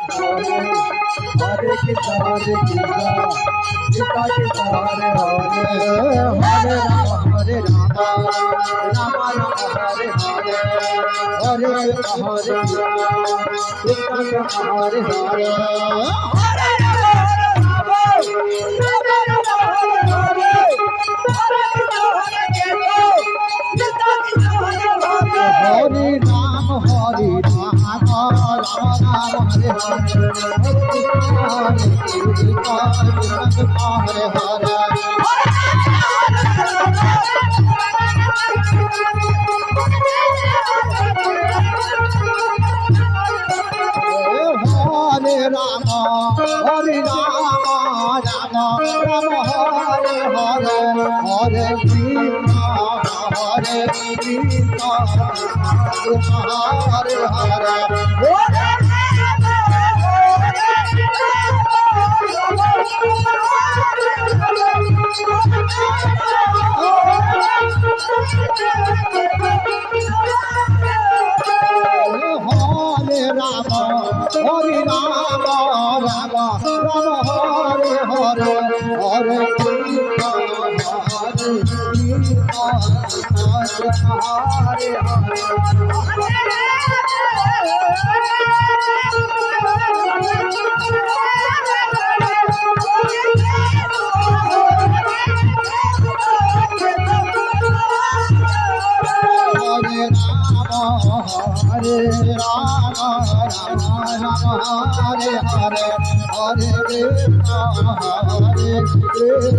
Hare Krishna, Hare Krishna, Krishna Krishna, Hare Hare, Hare Rama, Hare Rama, Rama Rama, Hare Hare, Hare Krishna, Hare Krishna, Krishna Krishna, Hare Hare. Hare Ram, Hare Ram, Rama Rama, Hare Hare, Hare Krishna, Krishna Krishna, Hare Hare. Hare Rama, Hare Rama, Rama Rama, Hare Hare, Hare Krishna, Krishna Hare Hare. Hare Rama, Hare Rama, Rama Rama, Hare Hare, Hare Krishna, Krishna Hare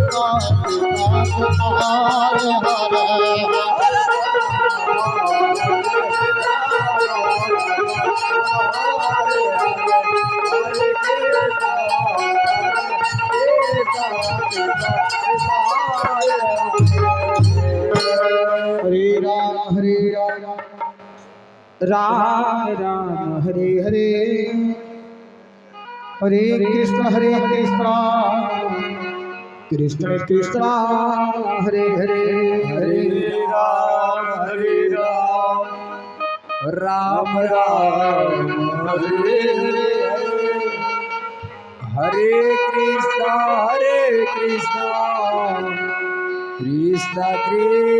Hare Rama, Rama Rama, Hare Hare, Hare Krishna, Krishna Hare Hare. Hare Rama, Hare Rama, Ram Ram, Hare Hare, Hare Krishna, Krishna Krishna, Hare Hare, Hare Ram, Hare Ram, Ram Ram, Hare Hare, Hare Krishna, Krishna Krishna.